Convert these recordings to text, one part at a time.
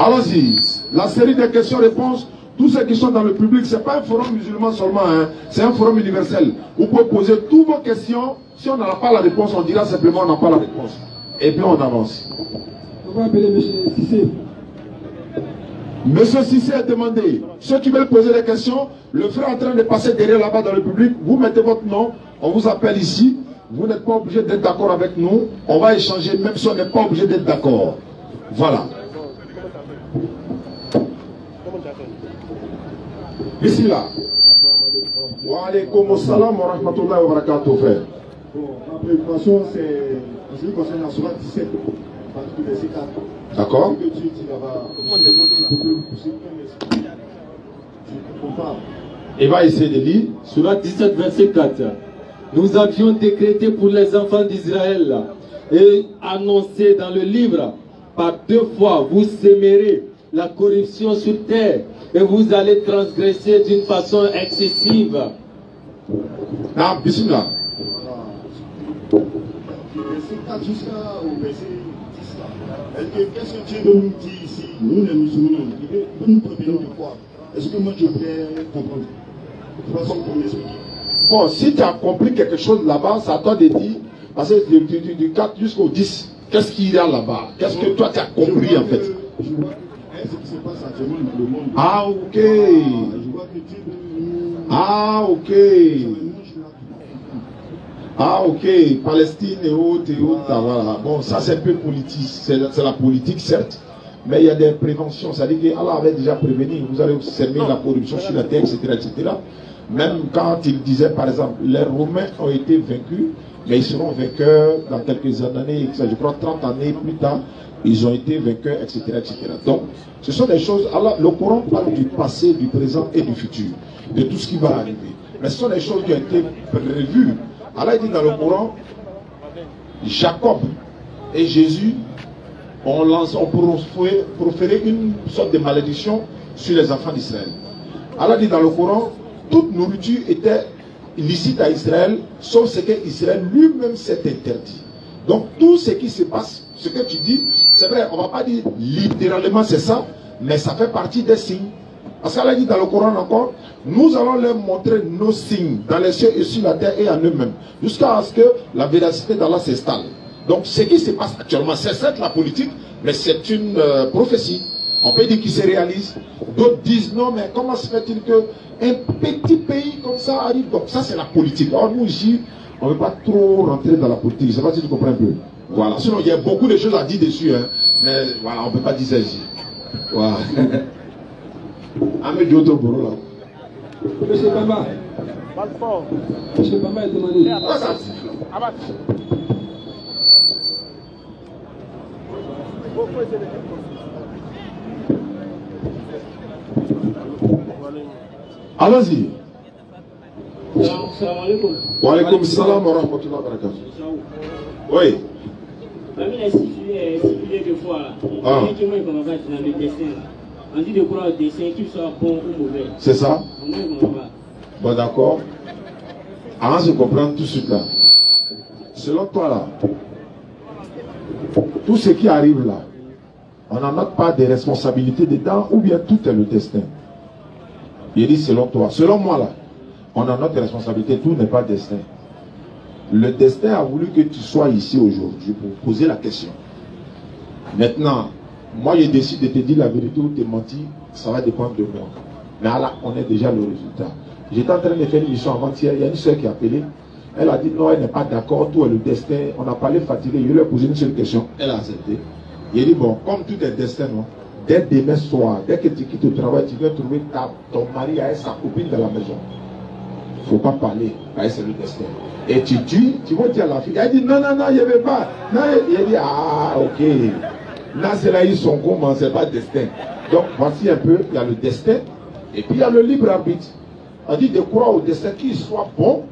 Allons-y. La série de questions-réponses, tous ceux qui sont dans le public, ce n'est pas un forum musulman seulement, hein, c'est un forum universel. Vous pouvez poser toutes vos questions. Si on n'a pas la réponse, on dira simplement on n'a pas la réponse. Et puis on avance. On va appeler M. Sissé. Monsieur Sissé a demandé. Ceux qui veulent poser des questions, le frère est en train de passer derrière là-bas dans le public. Vous mettez votre nom, on vous appelle ici. Vous n'êtes pas obligé d'être d'accord avec nous. On va échanger même si on n'est pas obligé d'être d'accord. Voilà. Bismillah. Wa alaykoum assalam wa rahmatullahi wa barakatuh, frère. Bon, ma préoccupation, c'est en ce qui concerne la Sourate 17, partie du verset 4. D'accord. Que tu dis là-bas, je ne comprends pas. Il va essayer de lire. Sourate 17, verset 4. Nous avions décrété pour les enfants d'Israël et annoncé dans le livre, par 2 fois, vous sèmerez la corruption sur terre et vous allez transgresser d'une façon excessive. Ah, bismillah. Voilà. Du verset 4 jusqu'au verset 10 là. Qu'est-ce que tu veux nous dire ici? Nous les musulmans, il veut nous prévenir de quoi? Est-ce que moi je peux comprendre? De toute façon, pour m'expliquer. Bon, si tu as compris quelque chose là-bas, c'est à toi de dire, parce que du 4 jusqu'au 10, qu'est-ce qu'il y a là-bas? Qu'est-ce que toi tu as compris en fait? Je vois ce qui se passe actuellement dans le monde. Ah, ok. Je vois que Dieu nous... Ah, ok. Ah, ok. Palestine et autres, voilà. Bon, ça c'est un peu politique. C'est la politique, certes. Mais il y a des préventions. C'est-à-dire qu'Allah avait déjà prévenu. Vous allez semer la corruption sur la terre, etc., etc. Même quand il disait, par exemple, les Romains ont été vaincus, mais ils seront vainqueurs dans quelques années, je crois 30 années plus tard, ils ont été vainqueurs, etc., etc. Donc, ce sont des choses, Allah, le Coran parle du passé, du présent et du futur, de tout ce qui va arriver. Mais ce sont des choses qui ont été prévues. Allah dit dans le Coran, Jacob et Jésus ont proféré une sorte de malédiction sur les enfants d'Israël. Allah dit dans le Coran, toute nourriture était licite à Israël, sauf ce que Israël lui-même s'est interdit. Donc tout ce qui se passe, ce que tu dis, c'est vrai, on ne va pas dire littéralement c'est ça, mais ça fait partie des signes. Parce qu'Allah dit dans le Coran encore, nous allons leur montrer nos signes dans les cieux et sur la terre et en eux-mêmes, jusqu'à ce que la véracité d'Allah s'installe. Donc ce qui se passe actuellement, c'est certes la politique, mais c'est une prophétie. On peut dire qu'il se réalise. D'autres disent non, mais comment se fait-il qu'un petit pays comme ça arrive? Donc ça c'est la politique. Alors nous ici, on ne veut pas trop rentrer dans la politique. Je ne sais pas si tu comprends un peu. Voilà. Sinon il y a beaucoup de choses à dire dessus, hein. Mais voilà, on ne peut pas dire ça ici. Voilà. Ahmed Dioto Boro là. Monsieur Bamba. Monsieur Bamba est demandé. Allons-y. Salam alaikum. Wa alaykoum salam wa rahmatullahi wa barakatuh. Oui. Parmi les stipulés de foi, Ah. il y a dans le dessin. On dit de croire au dessin, qu'il soit bon ou mauvais. C'est ça? On Bon, d'accord. Avant de comprendre tout de suite là. Selon toi là, tout ce qui arrive là, on n'en a pas de responsabilité dedans ou bien tout est le destin? Il dit selon toi. Selon moi là, on en a des responsabilités, tout n'est pas destin. Le destin a voulu que tu sois ici aujourd'hui pour poser la question. Maintenant, moi je décide de te dire la vérité ou te mentir, ça va dépendre de moi. Mais là, on est déjà le résultat. J'étais en train de faire une émission avant-hier, il y a une soeur qui a appelé. Elle a dit non, elle n'est pas d'accord, tout est le destin. On a parlé fatigué, je lui ai posé une seule question, elle a accepté. Il a dit bon, comme tout est destin, non, dès demain soir, dès que tu quittes le travail, tu viens trouver ton mari avec sa copine dans la maison. Il ne faut pas parler, c'est le destin. Et tu vas dire à la fille, elle dit non, non, non, il ne veut pas. Non, il dit ah, ok. Là, c'est là, ils sont comment, c'est pas destin. Donc, voici un peu, il y a le destin, et puis il y a le libre arbitre. On dit de croire au destin qu'il soit bon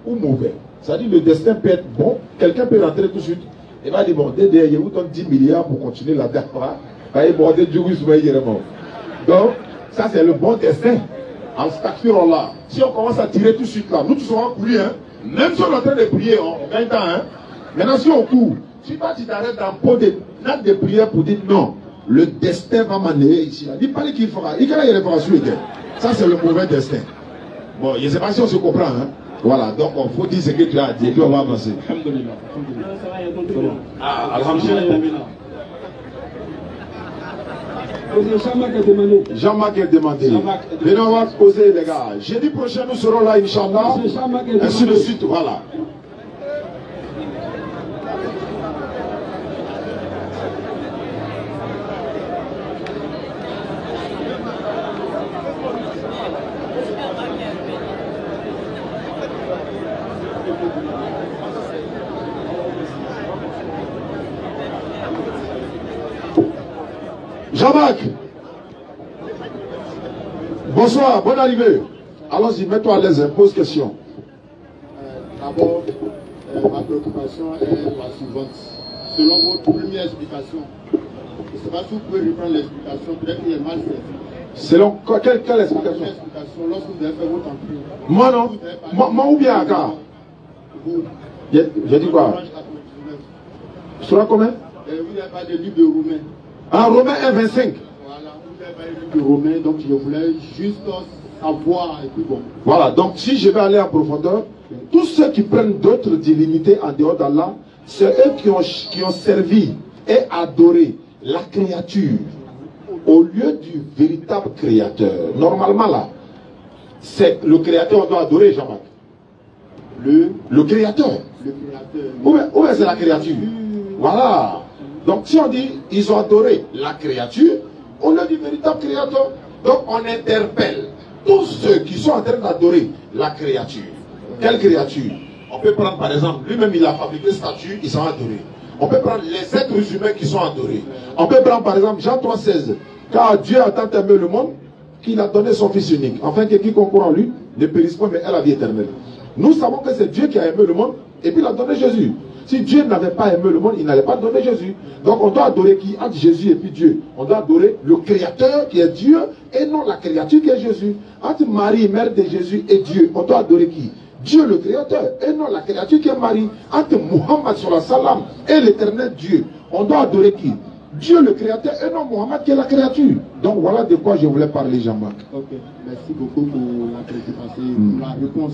ou mauvais. C'est-à-dire le destin peut être bon, quelqu'un peut rentrer tout de suite, et va dire bon, DD, je vous donne 10 milliards pour continuer la dette. Donc, ça c'est le bon destin. En là. Si on commence à tirer tout de suite là, nous tous on courir, hein. Même si on est en train de prier, on gagne temps, hein. Maintenant si on court, si toi tu t'arrêtes dans le pot de prière pour dire non, le destin va m'amener ici. Il paraît qu'il fera. Il fera sur ça, c'est le mauvais destin. Bon, je ne sais pas si on se comprend. Hein? Voilà, donc il faut dire ce que tu as dit et puis on va avancer. Ah, alhamdulillah. Jean-Marc a demandé. Jean-Marc a demandé. Mais on va poser les gars. Jeudi prochain, nous serons là, Inch'Allah. Ainsi de suite, voilà. Jean-Marc, bonsoir, bonne arrivée. Allons-y, mets-toi à l'aise, pose question. D'abord, ma préoccupation est la suivante. Selon votre première explication, je ne sais pas si vous pouvez reprendre l'explication, peut-être qu'il est mal fait. Selon quelle explication? Lorsque vous avez fait votre entrée. Moi non. Moi ou bien Aka? J'ai dit quoi? Sur combien? Vous n'avez pas de livre de Romains. Ah, Romains 1,25. Voilà, vous n'avez pas de livre de Romains, donc je voulais juste savoir et puis bon. Voilà, donc si je vais aller en profondeur, tous ceux qui prennent d'autres divinités en dehors d'Allah, c'est eux qui ont servi et adoré la créature au lieu du véritable créateur. Normalement là, c'est le créateur on doit adorer, Jean-Marc. Le créateur. Le créateur. Où est la créature? Voilà. Donc si on dit ils ont adoré la créature, on a du véritable créateur. Donc on interpelle tous ceux qui sont en train d'adorer la créature. Quelle créature? On peut prendre par exemple, lui-même il a fabriqué statue, ils sont adorés. On peut prendre les êtres humains qui sont adorés. On peut prendre par exemple Jean 3,16. Car Dieu a tant aimé le monde qu'il a donné son Fils unique, afin que quiconque croit en lui ne périsse pas mais ait la vie éternelle. Nous savons que c'est Dieu qui a aimé le monde et puis il a donné Jésus. Si Dieu n'avait pas aimé le monde, il n'allait pas donner Jésus. Donc on doit adorer qui? Entre Jésus et puis Dieu. On doit adorer le Créateur qui est Dieu et non la créature qui est Jésus. Entre Marie, mère de Jésus, et Dieu, on doit adorer qui? Dieu le Créateur et non la créature qui est Marie. Entre Muhammad sallallahu alayhi wa sallam et l'éternel Dieu, on doit adorer qui? Dieu le Créateur et non Muhammad qui est la créature. Donc voilà de quoi je voulais parler, Jean-Marc. Ok, merci beaucoup pour la préoccupation, pour la réponse.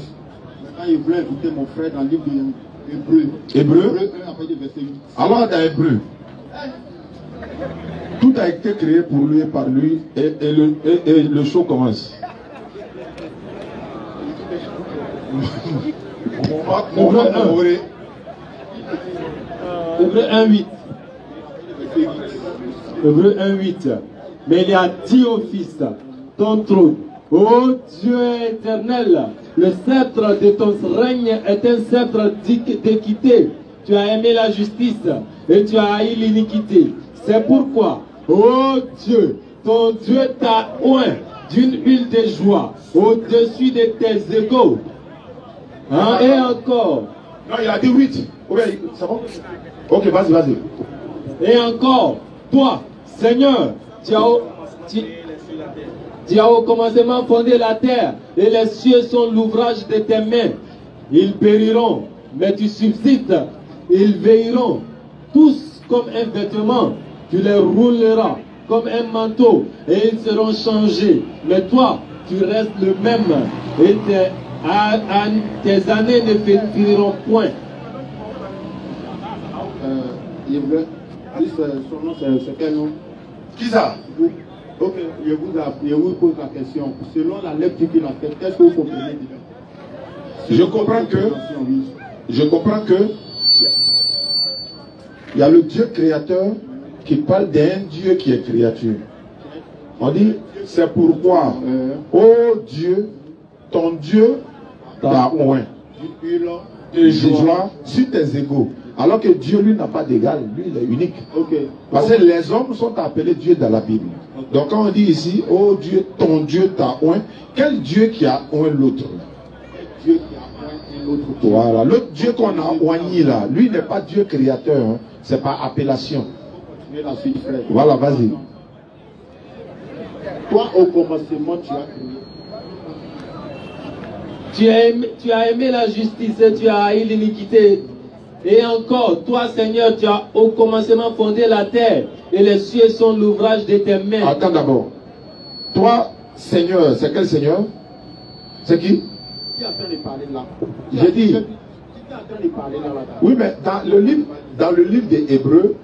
Maintenant, je voulais inviter mon frère dans le livre d'Hébreu. Hébreu 1 après le verset 8. Alors dans Hébreu, tout a été créé pour lui et par lui et le show commence. Hébreu 1,8. Hébreu 1,8. Mais il a dit au Fils, ton trône, ô Dieu éternel, le sceptre de ton règne est un sceptre d'équité. Tu as aimé la justice et tu as haï l'iniquité. C'est pourquoi, ô Dieu, ton Dieu t'a oint d'une huile de joie au-dessus de tes égaux. Hein, et encore. Non, il a dit 8. C'est bon? Ok, vas-y. Et encore, toi, Seigneur, tu as au commencement fondé la terre, et les cieux sont l'ouvrage de tes mains. Ils périront, mais tu subsistes. Ils veilleront, tous comme un vêtement. Tu les rouleras comme un manteau, et ils seront changés. Mais toi, tu restes le même, et tes années ne finiront point. Son nom, c'est quel nom? Qui ça? Ok, je vous pose la question. Selon la lecture qu'il a faite, qu'est-ce que vous comprenez déjà? Je comprends que il y a le Dieu créateur qui parle d'un Dieu qui est créature. On dit, c'est pourquoi, ô Dieu, ton Dieu t'a oint de joie sur tes égaux. Alors que Dieu, lui, n'a pas d'égal, lui, il est unique. Okay. Parce que les hommes sont appelés Dieu dans la Bible. Okay. Donc quand on dit ici, oh Dieu, ton Dieu t'a oint, quel Dieu qui a oint l'autre? Dieu qui a oint l'autre. Voilà, l'autre Dieu qu'on a oigné là, lui n'est pas Dieu créateur, hein. C'est pas appellation. Voilà, vas-y. Toi, au commencement, tu as créé. Tu as aimé la justice et tu as haï l'iniquité. Et encore, toi Seigneur, tu as au commencement fondé la terre, et les cieux sont l'ouvrage de tes mains. Attends d'abord. Toi, Seigneur, c'est quel Seigneur? C'est qui? Qui est en train de parler là? J'ai dit. Qui est en train de parler là? Oui, mais dans le livre des Hébreux,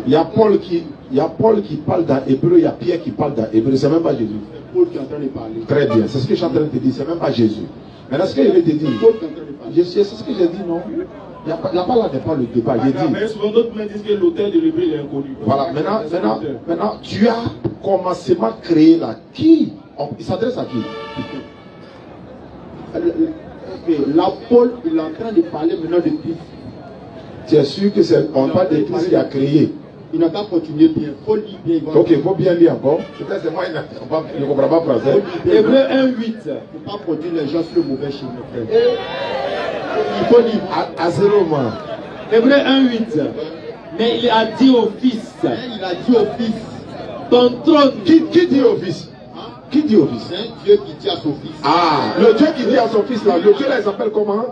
il y a Paul qui parle dans Hébreu, il y a Pierre qui parle dans Hébreu, c'est même pas Jésus. C'est Paul qui est en train de parler. Très bien, c'est ce que je suis en train de te dire, c'est même pas Jésus. Maintenant, ce que je vais te dire, Paul qui est en train de parler. c'est ce que j'ai dit, non? Là-bas, là n'est pas le débat, j'ai dit. Mais souvent d'autres disent que l'auteur de l'Hébreu est inconnu. Voilà, maintenant, tu as commencément créé là. Qui? Il s'adresse à qui? Là, Paul, il est en train de parler maintenant de Christ. Tu es sûr que c'est on parle de Christ qui a créé? Il n'a qu'à continuer bien. Paul dit bien. Ok, il faut bien lire encore. Peut-être c'est moi, je ne comprends pas français. Hébreu 1, 8. Il ne faut pas conduire les gens sur le mauvais chemin, frère. Il faut lire. À zéro, moi. Hébreu 1, 8. Mais il a dit au Fils, Il a dit au Fils, ton trône. Qui dit au Fils? Qui dit au Fils? c'est un Dieu qui dit à son Fils. Ah, le Dieu qui dit à son Fils là, le Dieu là, il s'appelle comment?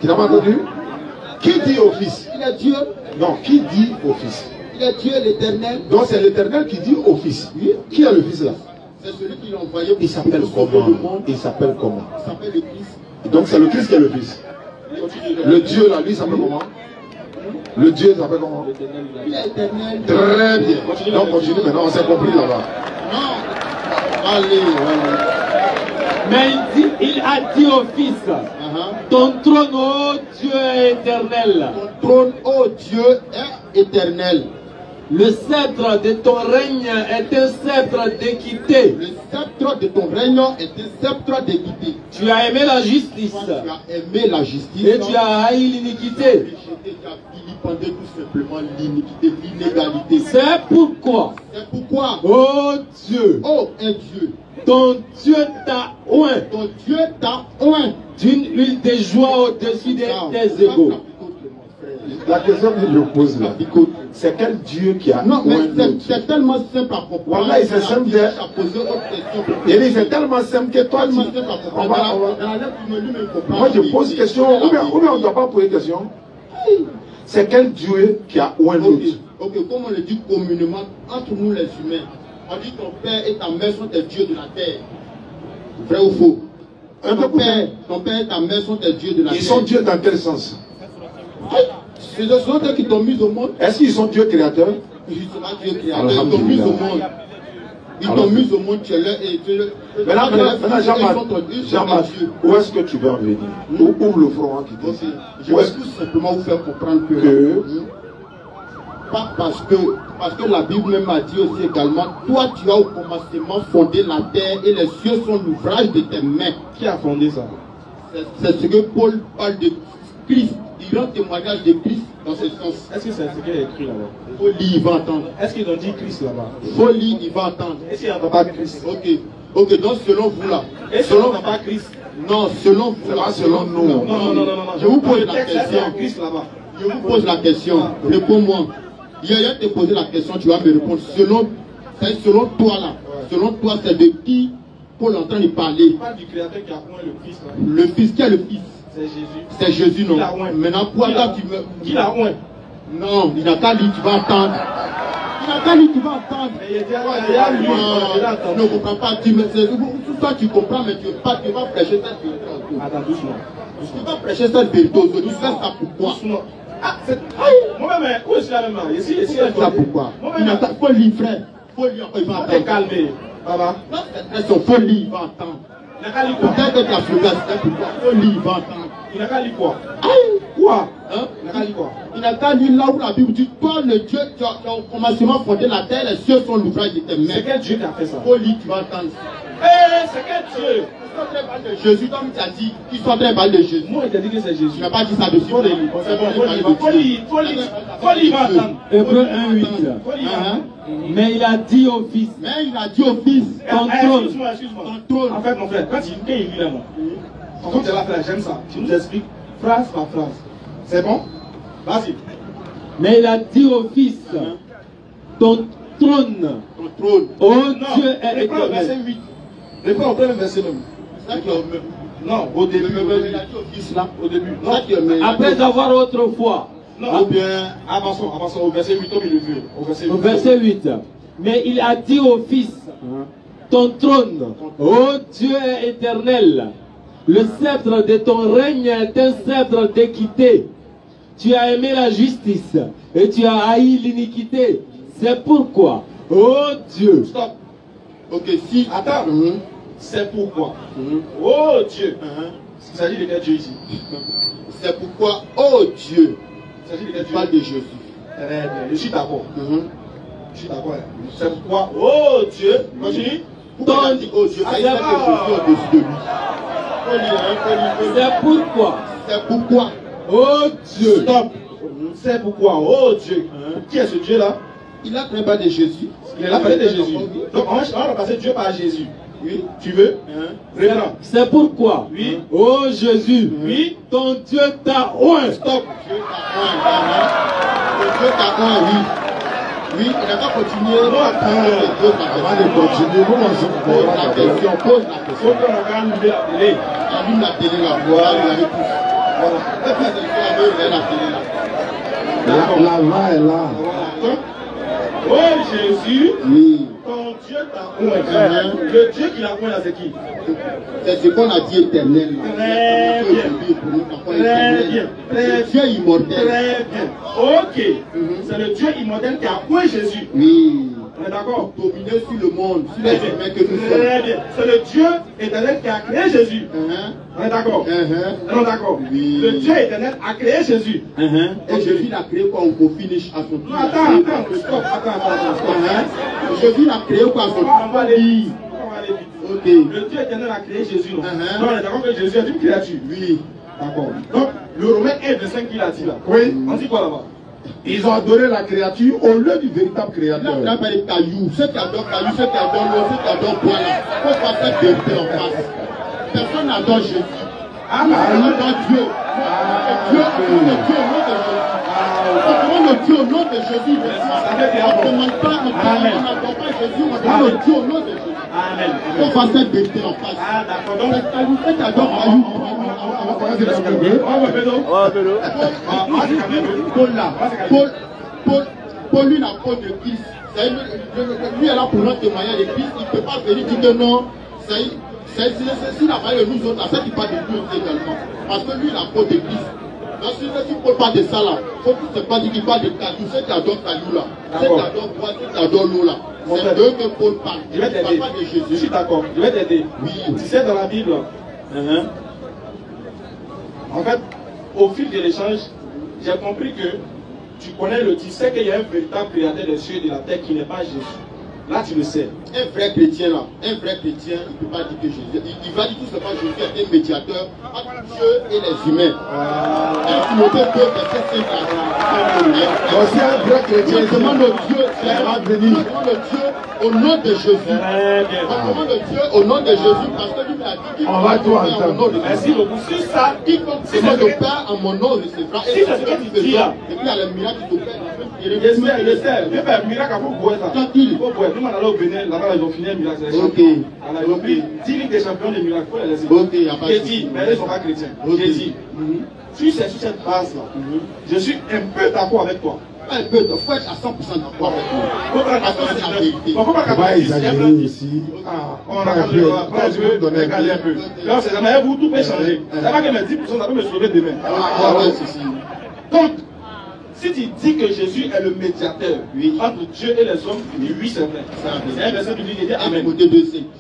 Tu n'as pas entendu? Qui dit au Fils? Il est Dieu. Non, qui dit au Fils? Il est Dieu l'éternel. Donc c'est l'Éternel qui dit au Fils. Qui est le Fils là? C'est celui qui l'a envoyé pour Il s'appelle sauver comment? le monde. Il s'appelle comment? Il s'appelle le Christ. Donc c'est le Christ qui est le Fils. Le Dieu là, lui, il s'appelle comment? Le Dieu s'appelle comment? Il est éternel. Très bien. Donc continue maintenant, on s'est compris là-bas. Non. Allez. Mais il a dit au Fils, ton trône, ô Dieu éternel. Ton trône, ô Dieu, est éternel. Le sceptre de ton règne est un sceptre d'équité. Le sceptre de ton règne est un sceptre d'équité. Tu as aimé la justice Tu as aimé la justice. et tu as haï l'iniquité. Tu as vilipendé tout simplement l'iniquité, l'inégalité. C'est pourquoi, C'est pourquoi, ô Dieu, oh un Dieu, ton Dieu t'a oint ton Dieu t'a oint d'une huile de joie au-dessus de tes égaux. La question que je pose là, c'est quel Dieu qui a Non, mais oint l'autre? c'est tellement simple à comprendre. Voilà, c'est simple. Il dit, c'est tellement simple que toi, tu... on va- Moi, je pose question, ou bien on ne doit pas poser question. C'est quel Dieu qui a oint l'autre? Ok, comme on le dit communément, entre nous les humains, on dit ton père et ta mère sont des dieux de la terre. Vrai ou faux? Ton père et ta mère sont des dieux de la terre. Ils sont Dieu dans quel sens? Ce sont eux qui t'ont mis au monde. Est-ce qu'ils sont Dieu créateur? Ils sont pas Dieu créateur, ils t'ont mis au monde. Ils t'ont mis au monde, tu es là et tu es là. Maintenant, Jean-Marc, où est-ce que tu veux en venir? Ouvre le front, qui dit. Je vais tout simplement vous faire comprendre que pas parce que la Bible même a dit aussi également, toi tu as au commencement fondé la terre et les cieux sont l'ouvrage de tes mains. Qui a fondé ça? C'est ce que Paul parle de Christ. Il rend témoignage de Christ dans ce sens. Est-ce que c'est ce qui est écrit là-bas? Faut lire, il va entendre. Est-ce qu'ils ont dit Christ là-bas? Faut lire, il va entendre. Est-ce qu'il n'entend pas Christ? Ok, donc selon vous là. Est-ce qu'il n'entend pas Christ? Non, selon vous là. Pas selon nous. Non. Je vous pose la texte, question. c'est Christ là-bas. Je vous pose la question. Réponds-moi. Il y a te poser la question, tu vas me répondre. Selon toi là. Selon toi, c'est de qui Paul est en train de parler? Il parle du créateur qui a oint le Christ là. Le Fils, qui est le Fils? C'est Jésus. C'est Jésus, non? Qui l'a oint? Maintenant, pourquoi toi tu me. Qui l'a oint? Non, il n'a qu'à lire, tu vas entendre. Il n'a qu'à lire, tu vas entendre. Mais il a lu, il a Je ne comprends pas. Toi, tu comprends, mais tu vas prêcher cette vérité. Attends, doucement. Tu vas prêcher cette vérité aujourd'hui. Fais ça pourquoi? Doucement. Ah, c'est... Moi-même, où est-ce que la même là? Ici, Fais ça pourquoi? Il faut lire, frère. Faut lire, il va Faut te entendre. calmer. Baba. Non, cette question, faut lire, il va entendre. Il n'a qu'à lire quoi? Peut-être que tu as frugal, c'est pourquoi. Faut lire, il va entendre. Il n'a qu'à lire quoi? Aïe! Quoi? Hein? Il n'a qu'à lire quoi? Il n'a qu'à lire là où la Bible dit, toi le Dieu, tu as au commencement fondé la terre, les cieux sont l'ouvrage de tes C'est mains. quel Dieu qui a fait ça? Faut lire, tu vas entendre. C'est quel Dieu? Ils sont en train de parler de Jésus, comme tu as dit, ils sont en train de parler de Jésus. Moi, il t'a dit que c'est Jésus. Tu n'as pas dit ça dessus. Faut lire. C'est bon, faut lire, il va entendre. Hébreu 1, 8. Faut lire. Mais il a dit au Fils, Mais il a dit au Fils, ton trône. Excuse-moi. ton trône. En fait, mon frère, quand il lit là, moi, comme tu l'as fait, j'aime ça. Tu nous expliques phrase par phrase. C'est bon? Vas-y. Mais il a dit au Fils, ton trône, Ton trône. ô Non, Dieu est reprends le verset éternel. 8. Reprends au premier verset même. C'est ça qui est au même. Non, au début. Il a dit au Fils là. Au début. C'est ça qui est au même. Après avoir autrefois Non, ou bien, avançons au verset 8, au milieu. Au verset 8. Mais il a dit au Fils, ton trône, ô Dieu est éternel, le sceptre de ton règne est un sceptre d'équité. Tu as aimé la justice et tu as haï l'iniquité. C'est pourquoi, ô Dieu. Stop. Ok, si. Attends. C'est pourquoi. Oh Dieu. Il s'agit de quel Dieu ici? C'est pourquoi, oh Dieu. Il s'agit de quel Dieu? Parle de Jésus. Très bien. Je suis d'accord. Je suis d'accord. C'est pourquoi, oh Dieu. Continue. Pourquoi il dit oh Dieu? Ça y est, que Jésus est au-dessus de lui. C'est pourquoi. C'est pourquoi. Oh Dieu. Stop. C'est pourquoi, oh Dieu. Qui est ce Dieu là? Il a parlé pas de Jésus. Il a parlé de Jésus. Donc on va remplacer Dieu par Jésus. Oui. Tu veux? Révérend. C'est pourquoi. Oui. Oh Jésus. Oui. Ton Dieu t'a oint. Stop. Dieu t'a oint, oui. Oui, il n'a pas continué. Avant de continuer, pose la question. Faut qu'on regarde la télé. Il allume la télé là. Voilà, il avait tous. Voilà. Faites attention à la télé là. Là est là. Oh Jésus, Oui. ton Dieu t'a oint. Le Dieu qui l'a oint là, c'est qui? C'est ce qu'on a dit éternel. Très bien. Le Dieu immortel. Très bien. Ok. C'est le Dieu immortel qui a oint Jésus. Oui. On est d'accord? Dominer sur le monde, sur les humains que nous sommes. Très bien. C'est le Dieu éternel qui a créé Jésus. On est d'accord? On est d'accord? Oui. Le Dieu éternel a créé Jésus. Et Jésus l'a créé quoi au finish à son tour. Non, attends, stop. Jésus l'a créé quoi à son tour. On va aller vite. Ok. Le Dieu éternel a créé Jésus. Non, on est d'accord que Jésus est une créature. Oui. D'accord. Donc, le Romain 1,25 qu'il a dit là. Oui. On dit quoi là-bas? Ils ont adoré la créature au lieu du véritable créateur. Il n'a pas les cailloux. Ceux qui adorent cailloux, ceux qui adorent l'eau, ceux qui adorent bois là. Il faut pas faire vérité en face. Personne n'adore Jésus. Ah, On adore Dieu. Dieu, on demande Dieu au nom de Jésus. On demande Dieu au nom de Jésus. On ne demande pas, on n'adore pas Jésus, on demande Dieu au nom de Jésus. Amen. Il faut pas faire vérité en face. Ah, d'accord. Donc, Les cailloux, ceux qui adorent cailloux. Paul là, Paul lui n'a pas de Christ. Lui est là pour notre témoignage de Christ. Il ne peut pas venir dire que non. S'il a parlé de nous autres, c'est qu'il parle de nous également. Parce que lui il a pas de Christ. Donc si Paul parle de ça là, il faut que ce n'est pas dit qu'il parle de cailloux. Ceux qui adorent cailloux là, ceux qui adorent bois, ceux qui adorent l'eau là. C'est d'eux que Paul parle. je vais t'aider. Pas de Jésus. Je suis d'accord. Je vais t'aider. Oui. Tu sais, dans la Bible, en fait, au fil de l'échange, j'ai compris que tu connais tu sais qu'il y a un véritable créateur des cieux et de la terre qui n'est pas Jésus. Là, tu le sais. Un vrai chrétien là, un vrai chrétien, il ne peut pas dire que Jésus. Il va dire tout simplement que Jésus est un médiateur entre Dieu et les humains. Un Timothée 2, verset 5 là. Voici un vrai chrétien. On demande au Dieu, au nom de Jésus. On demande au Dieu au nom de Jésus parce que lui m'a dit qu'il On va tout entendre. Merci beaucoup. Sur ça, si mon Père en mon nom recevra. Si c'est ce que tu dis là. Et puis il y a le miracle qui te fait. Je sais. Viens faire un miracle à vous boire ça. Il faut boire. Nous, on allait au Bénin, là-bas, ils ont fini un miracle. Ok. Ils ont pris 10 lignes des champions des miracles. Il faut les laisser. Ok, il n'y a pas de J'ai dit, mais ils ne sont pas chrétiens. J'ai dit, sur cette base-là, je suis un peu d'accord avec toi. Un peu, il faut être à 100% d'accord avec moi. Parce que c'est la vérité. On ne peut pas Pas exagérer ici. On a je vais donner un peu. Là, c'est jamais vous, tout peut changer. C'est pas que mes 10%, ça peut me sauver demain. Donc, si tu dis que Jésus est le médiateur entre Dieu et les hommes, oui, c'est vrai. C'est un verset biblique qui dit Amen.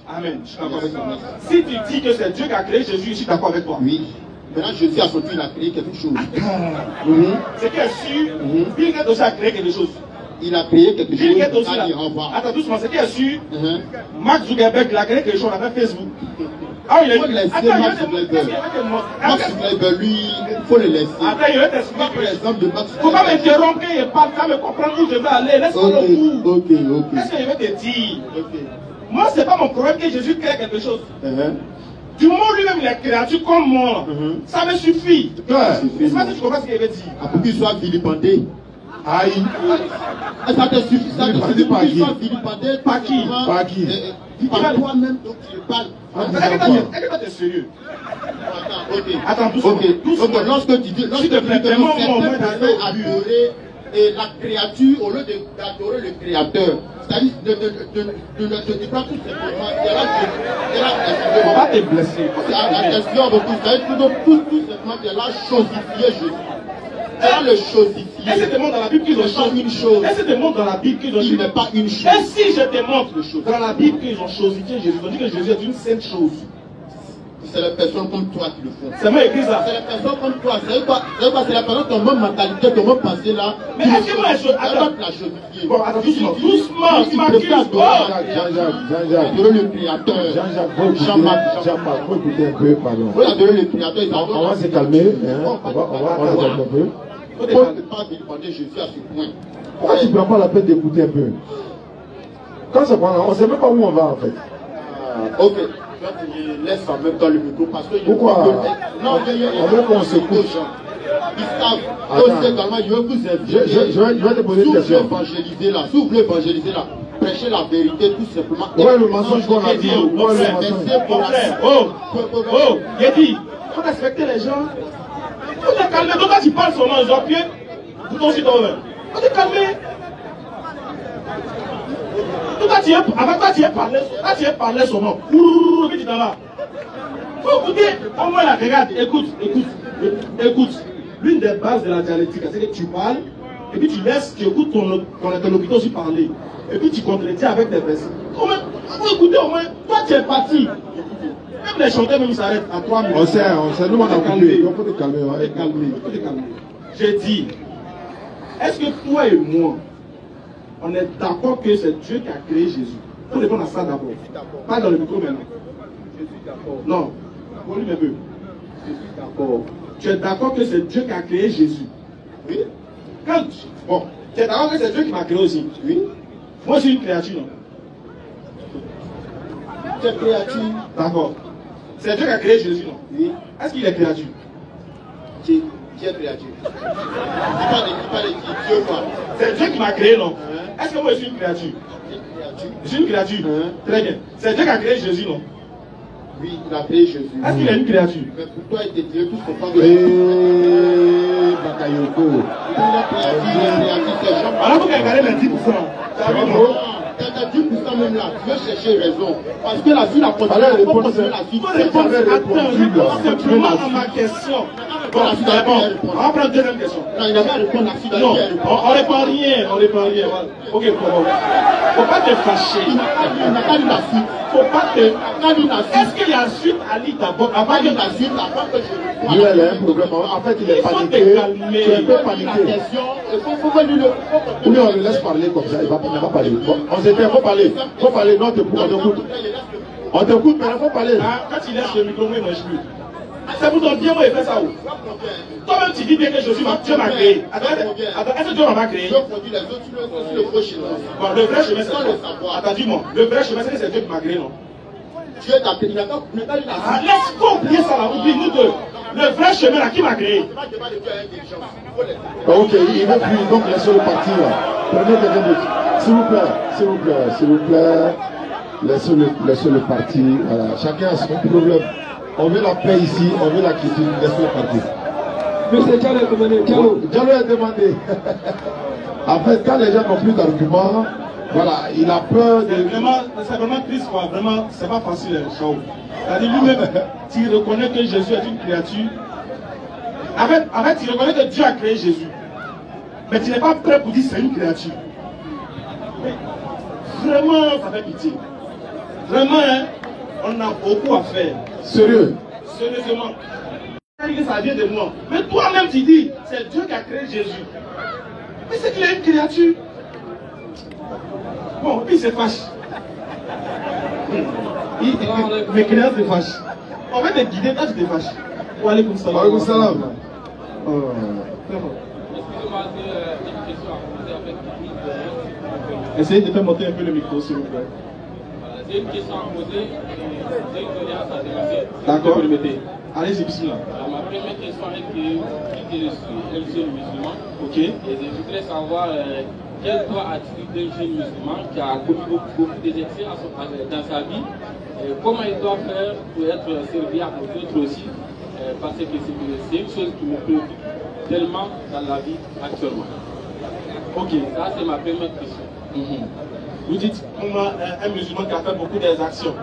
Amen. Je suis d'accord avec toi. Si tu dis que c'est Dieu qui a créé Jésus, je suis d'accord avec toi. Oui. Maintenant, Jésus a sorti, il a créé quelque chose. C'est qui est sûr, Bill Gates aussi a créé quelque chose. Il a créé quelque chose. Bill Gates aussi là. Attends doucement, c'est qui est sûr, Mark Zuckerberg, il a créé quelque chose, on appelle Facebook. Ah, il a faut laisser Max Zuckerberg. Max Zuckerberg, lui, il faut le laisser. Attends, il va t'expliquer. Par exemple de Max Il ne faut pas m'interrompre quand il parle, ça me comprendre où je vais aller. Laisse-moi le bout. Ok. Qu'est-ce que je vais te dire? Moi, ce n'est pas mon problème que Jésus crée quelque chose. Du moment où lui-même il est créature comme moi, ça me suffit. C'est pas si tu comprends ce qu'il veut dire. Pour qu'il soit vilipendé. Aïe. Ça te suffit, ça te suffit pour qu'il soit vilipendé. Par qui? Par qui? Par toi-même, donc tu parles. Est-ce que tu es sérieux? Attends, doucement. Ok, lorsque tu dis, que certains préfèrent adorer et la créature au lieu d'adorer le créateur, c'est-à-dire de ne pas tout simplement, on va te blesser. Attention beaucoup, c'est-à-dire tout simplement de la chosifier Jésus. Le chosifier. Est-ce que je te montre dans la Bible qu'ils ont chosifié une chose? Est-ce que je te montre dans la Bible qu'ils ont Il n'est pas une chose. Et si je te montre dans la Bible qu'ils ont chosifié Jésus, ils ont dit que Jésus est une sainte chose. C'est les personnes comme toi qui le font. C'est moi écrit ça. C'est les personnes comme toi. C'est quoi? C'est la personne, ton même mentalité, ton même pensée là. Mais est-ce que moi je. Attends. Bon, attends, doucement. Doucement. Tu m'accuses. Jean-Jacques. Adorer le créateur. Jean-Marc, faut écouter un peu, pardon. Faut adorer le créateur. On va se calmer. On va se calmer un peu. On ne peut pas demander Jésus à ce point. Pourquoi tu ne prends pas la peine d'écouter un peu? Quand ça prend, on ne sait même pas où on va en fait. Ok. Je laisse en même temps le micro parce que... Pourquoi? Non, on veut qu'on se couche. Ils savent. Aussi également, je veux vous inviter. Je vais te poser une question. Si vous voulez évangéliser là, prêchez la vérité tout simplement. Où est le mensonge qu'on a dit? Où est le mensonge? Oh, j'ai dit, il faut respecter les gens. Il faut te calmer. Donc quand tu parles seulement aux pieds, vous t'en sur toi-même. Il faut te calmer. Quand tu es parlé seulement, tu t'en vas. Il faut écouter. Au moins, regarde, écoute. L'une des bases de la dialectique, c'est que tu parles, et puis tu écoutes ton interlocuteur aussi parler. Et puis tu contredis avec des versets. Il faut écouter au moins. Toi, tu es parti. Même les chanteurs, même ils s'arrêtent à 3 minutes. On sait, nous on a coupé. Il faut te calmer. J'ai dit, est-ce que toi et moi, on est d'accord que c'est Dieu qui a créé Jésus? Il faut répondre à ça d'abord. Pas dans le micro maintenant. Je suis d'accord. Non. Volume un peu. Je suis d'accord. Tu es d'accord que c'est Dieu qui a créé Jésus? Oui. Bon, tu es d'accord que c'est Dieu qui m'a créé aussi? Oui. Moi, je suis une créature, non? Tu es créature. D'accord. C'est Dieu qui a créé Jésus, non? Oui. Est-ce qu'il est créature? Qui est créature? Dieu quoi? C'est Dieu qui m'a créé, non? Est-ce que moi je suis une créature? Je suis une créature. Très bien. C'est Dieu qui a créé Jésus, non? Oui, il a créé Jésus. Est-ce qu'il est une créature? Mais pourquoi il était Dieu tout ce temps de Bakayoko. Il est créature, c'est Jean. Alors vous regardez les 10%. Ça veut dire T'as 10% même là, tu veux chercher raison. Parce que la vie, la continuité, Allez, faut continuer la vie. Réponds simplement à ma question. Bon, on va prendre deuxième question. Non, il n'a pas répondu à la vie. Non, on répond rien, Ok, faut pas te fâcher. Il n'a pas lu la suite. Faut pas te... Est-ce qu'il y a suite à lire d'abord avant que la suite, avant que je... Lui, elle a un problème. En fait, il est paniqué. Tu es un peu paniqué. Il faut lui le... Ou bien on le laisse parler comme ça, il ne va pas parler. Bon, on s'était, il faut parler. Il faut parler, non, on t'écoute. On t'écoute, mais il faut parler. Quand il laisse le micro, moi, il ne mange plus. C'est pour ton bien, moi, il fait ça où? Toi-même, tu dis bien que Dieu m'a créé. Attends, est-ce que Dieu m'a créé? Bon, le vrai chemin, c'est quoi? Attends, dis-moi. Le vrai chemin, c'est Dieu qui m'a créé, non? Dieu t'a créé. Laisse-moi oublier ça, là. Oublie, nous deux. Le vrai chemin, là, qui m'a créé? Ok, il veut plus, donc laissez-le partir. Prenez quelqu'un d'autre. S'il vous plaît. Laissez-le partir. Voilà. Chacun a son problème. On veut la paix ici, on veut la quitter, laissez-le partir. Monsieur Diallo a demandé. Diallo a demandé. En fait, quand les gens n'ont plus d'arguments, voilà, il a peur de... C'est vraiment triste, quoi. Vraiment, c'est pas facile, Chao. C'est-à-dire, lui-même, tu reconnais que Jésus est une créature. En fait, tu reconnais que Dieu a créé Jésus. Mais tu n'es pas prêt pour dire que c'est une créature. Mais vraiment, ça fait pitié. Vraiment, hein, on a beaucoup à faire. Sérieux? Sérieusement. Ça vient de moi. Mais toi-même, tu dis, c'est Dieu qui a créé Jésus. Mais c'est qu'il est une créature. Bon, puis il se fâche. Mes créatures se fâchent. On va te guider quand tu te fâches. Wa alaykoum salam. Wa alaykoum salam. Essayez de faire monter un peu le micro, s'il vous plaît. J'ai une question à poser, j'ai une doléance à dénoncer. D'accord. Allez-y, bismillah. Ma première question est que je suis un jeune musulman. Ok. Et je voudrais savoir quel droit a-t-il d'un jeune musulman qui a commis beaucoup d'excès dans sa vie, comment il doit faire pour être serviable aux autres aussi, parce que c'est une chose qui me préoccupe tellement dans la vie actuellement. Ok, ça c'est ma première question. Vous dites comment un musulman qui a fait beaucoup des actions,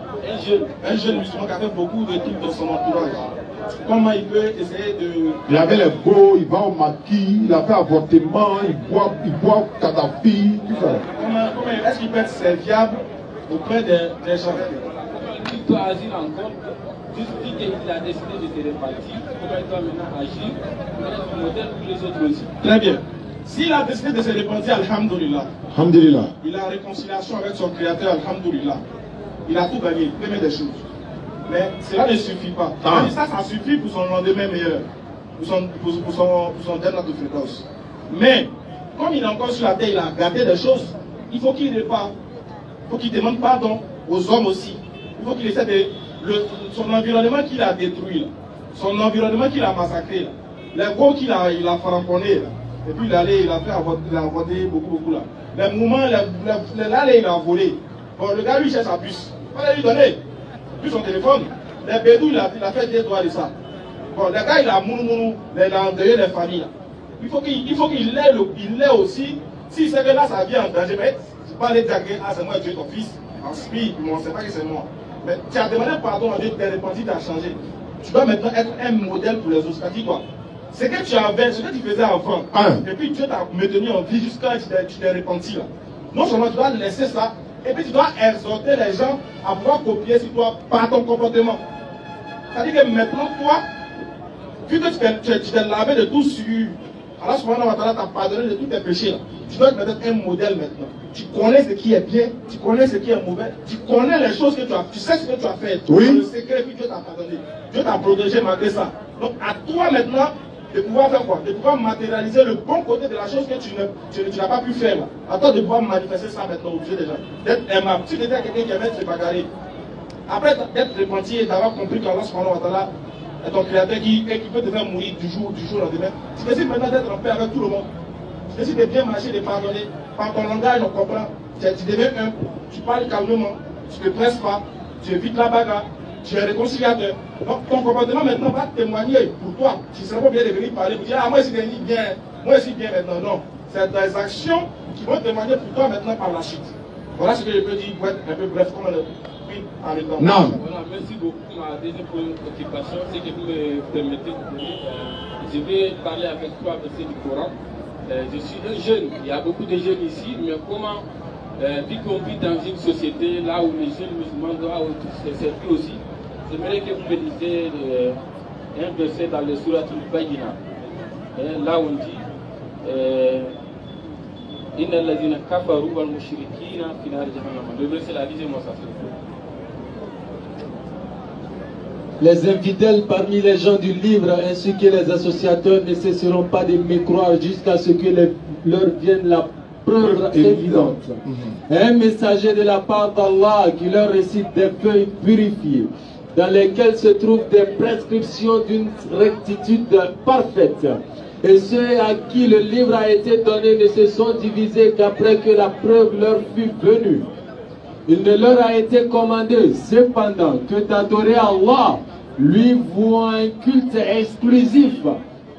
un jeune musulman qui a fait beaucoup de trucs dans son entourage, comment il peut essayer de... Il avait les beaux, il va au maquis, il a fait avortement, il boit Kadhafi, tout ça. Comment est-ce qu'il peut être serviable auprès des gens? Il doit agir encore, juste qu'il a décidé de se répartir, comment il doit maintenant agir pour être un modèle pour les autres aussi. Très bien. S'il a décidé de se repentir, alhamdoulilah. Alhamdulillah. Il a réconciliation avec son créateur, alhamdoulilah. Il a tout gagné, il peut des choses. Mais cela ne suffit pas. Ça suffit pour son lendemain meilleur, pour son dernier de fréquence. Mais, comme il est encore sur la terre, il a gardé des choses, il faut qu'il répare. Il faut qu'il demande pardon aux hommes aussi. Il faut qu'il essaie de... son environnement qu'il a détruit, là. Son environnement qu'il a massacré, là. Les gros qu'il a faramponné, là. Et puis il a voté beaucoup là. Les moments, là il a volé. Bon, le gars lui cherche sa puce. Il fallait lui donner. Puis son téléphone. Les bédous, il a fait des droits de ça. Bon, le gars il a mounou, il a endeuillé les familles là. Il faut qu'il l'ait aussi. Si c'est que là ça vient en danger, mais c'est pas aller dire que ah, c'est moi qui ai tué ton fils. En spirit, on ne sait pas que c'est moi. Mais tu as demandé pardon à Dieu, tu t'es repenti, tu as changé. Tu dois maintenant être un modèle pour les autres. C'est-à-dire quoi? Ce que tu avais, ce que tu faisais avant, et puis Dieu t'a maintenu en vie jusqu'à ce que tu t'es repenti là. Non seulement tu dois laisser ça, et puis tu dois exhorter les gens à pouvoir copier sur toi par ton comportement. C'est-à-dire que maintenant, toi, vu que tu t'es lavé de tout sur, Allah subhanahu wa ta'ala t'a pardonné de tous tes péchés là. Tu dois être peut-être un modèle maintenant. Tu connais ce qui est bien, tu connais ce qui est mauvais, tu connais les choses que tu as, tu sais ce que tu as fait. Oui. Le secret, puis Dieu t'a pardonné. Dieu t'a protégé malgré ça. Donc à toi maintenant, de pouvoir faire quoi? De pouvoir matérialiser le bon côté de la chose que tu n'as pas pu faire. Là. À toi de pouvoir manifester ça maintenant aux yeux des gens. D'être aimable. Si tu étais quelqu'un qui aimait se bagarrer, après d'être repenti et d'avoir compris qu'Allah subhanahu wa ta'ala est ton créateur qui peut te faire mourir du jour au lendemain, tu décides maintenant d'être en paix avec tout le monde. Tu décides de bien marcher, de pardonner. Par ton langage, on comprend. Tu deviens humble, tu parles calmement, tu ne te presses pas, tu évites la bagarre. Tu es réconciliateur. Donc ton comportement maintenant va témoigner pour toi. Tu ne seras pas bien de venir parler pour dire ah moi je suis bien, moi je suis bien maintenant. Non. C'est des actions qui vont témoigner pour toi maintenant par la suite. Voilà ce que je peux dire pour être un peu bref comme le puis en même temps. Non. Voilà, merci beaucoup. Ma deuxième préoccupation, c'est que vous me permettez de dire, je vais parler avec toi verset du Coran. Je suis un jeune, il y a beaucoup de jeunes ici, mais comment, vu qu'on vit dans une société là où les jeunes musulmans doivent se servir aussi, j'aimerais que vous me disiez un verset dans le Surat al-Bayyina. Là on dit Inna allazina kafaru wal mushrikina fi nar jahannam. Le verset là, disez-moi ça. Les infidèles parmi les gens du livre ainsi que les associateurs ne cesseront pas de me croire jusqu'à ce que leur vienne la preuve évidente. Un messager de la part d'Allah qui leur récite des feuilles purifiées dans lesquelles se trouvent des prescriptions d'une rectitude parfaite. Et ceux à qui le livre a été donné ne se sont divisés qu'après que la preuve leur fut venue. Il ne leur a été commandé cependant que d'adorer Allah, lui vouant un culte exclusif,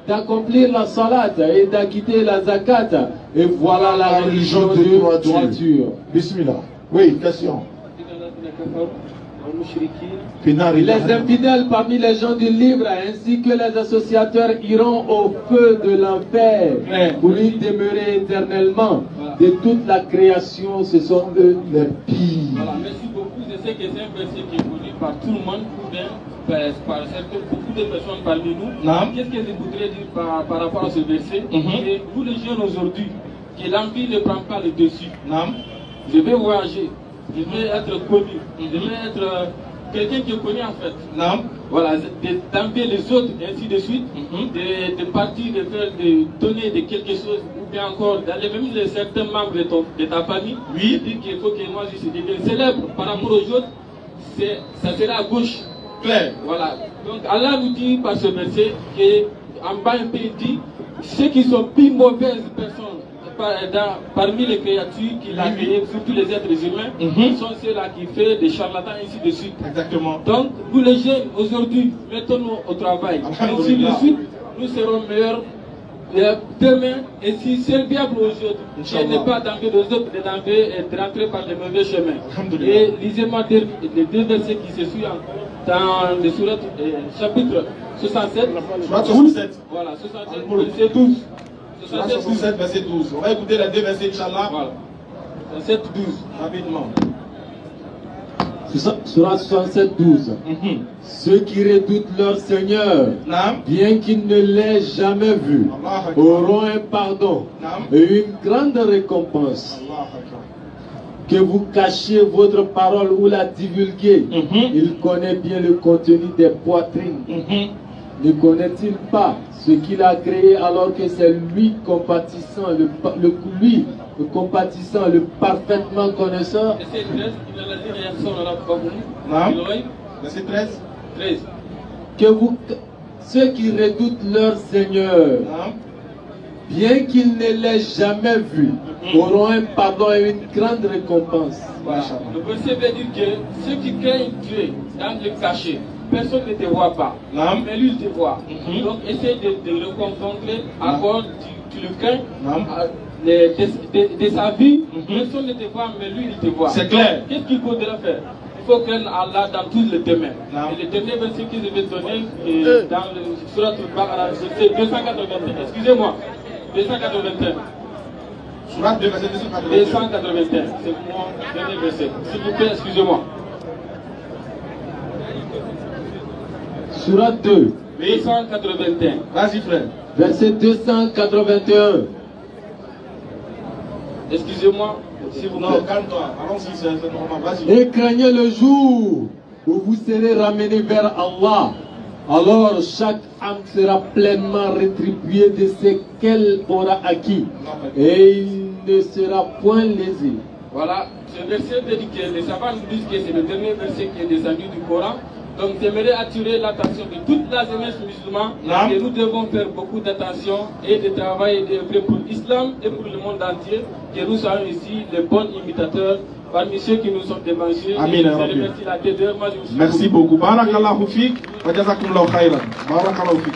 d'accomplir la salat et d'acquitter la zakat. Et voilà la religion de droiture. Bismillah. Oui, question. Les infidèles parmi les gens du livre ainsi que les associateurs iront au feu de l'enfer pour y demeurer éternellement. De toute la création, ce sont eux les pires. Voilà, merci beaucoup. Je sais que c'est un verset qui est connu par tout le monde, ou bien par beaucoup de personnes parmi nous. Qu'est-ce que je voudrais dire par rapport à ce verset? Et vous les jeunes aujourd'hui, que l'envie ne prend pas le dessus. Je vais voyager. Je vais être connu, je vais être quelqu'un qui est connu en fait. Voilà, d'envier les autres, ainsi de suite, de partir, de donner de quelque chose, ou bien encore d'aller même de certains membres de ta famille, dire qu'il faut que moi je devienne célèbre par rapport aux autres, ça sera à gauche. Clair. Voilà. Donc Allah nous dit par ce verset qu'en bas un peu il dit, ceux qui sont plus mauvaises personnes parmi les créatures qu'il a créées, surtout les êtres humains, ils sont ceux-là qui font des charlatans, ainsi de suite. Exactement. Donc, nous les jeunes, aujourd'hui, mettons-nous au travail. Ainsi de suite, nous serons meilleurs demain. Et si c'est le diable aujourd'hui, il n'est pas d'enlever les autres, de rentrer par des mauvais chemins. Et lisez-moi les deux versets qui se suivent dans le surat, chapitre 67. Surat 67. Voilà, 67, verset 12. 67, verset 12. On va écouter les deux versets, Inch'Allah. Voilà. 67, 12. Rapidement. Surat 67, 12. Ceux qui redoutent leur Seigneur, bien qu'ils ne l'aient jamais vu, auront un pardon et une grande récompense. Que vous cachiez votre parole ou la divulguez, il connaît bien le contenu des poitrines. Ne connaît-il pas ce qu'il a créé alors que c'est lui compatissant, le compatissant, le parfaitement connaisseur? Verset 13. Que ceux qui redoutent leur Seigneur, bien qu'ils ne l'aient jamais vu, auront un pardon et une grande récompense. Voilà. Le verset veut dire que ceux qui craignent Dieu dans le cachet, personne ne te voit pas, mais lui il te voit. Donc essaie de le confronter à cause tu le crains de sa vie. Personne ne te voit, mais lui il te voit. C'est clair. Qu'est-ce qu'il faudra faire? Il faut craindre Allah dans tous les domaines. Et le dernier verset que je vais donner dans le Surat al-Baqarah, verset 281. Excusez-moi, 281. Surat 2, verset 281. 281, c'est mon dernier verset. S'il vous plaît, excusez-moi. Surat 2. 281. Vas-y, frère. Verset 281. Excusez-moi, s'il vous plaît. Non, calme-toi. Allons-y, c'est normal. Vas-y. Et craignez le jour où vous serez ramenés vers Allah. Alors chaque âme sera pleinement rétribuée de ce qu'elle aura acquis. Et il ne sera point lésé. Voilà, ce verset veut dire que les savants nous disent que c'est le dernier verset qui est descendu du Coran. Donc j'aimerais attirer l'attention de toute la jeunesse musulmane que nous devons faire beaucoup d'attention et de travail et d'œuvrer pour l'islam et pour le monde entier, que nous soyons ici les bons imitateurs parmi ceux qui nous sont dévangés. Amin. Merci beaucoup. Barakallahu fik wa jazakumullahu khairan. Barakallahu fik.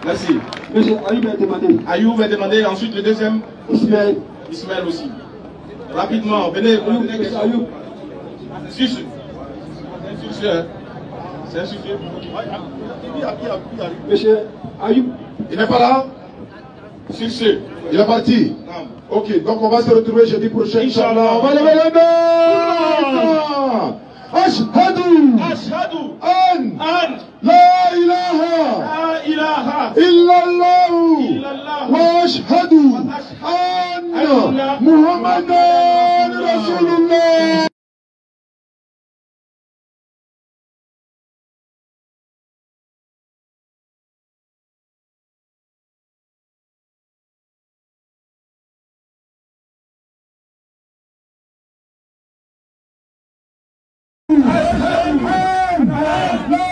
Merci. Monsieur Ayoub a demandé. Ayoub va demander, ensuite le deuxième. Ismaël. Ismaël aussi. Rapidement, venez. Ayoub. C'est sûr. C'est un sujet. Monsieur Ayoub. Il n'est pas là? Sur ce. Il est parti? Non. Ok, donc on va se retrouver jeudi prochain. Inch'Allah. On va lever les mains. Ashhadu an la ilaha illallah wa ashhadu anna Muhammadan Rasulullah. لا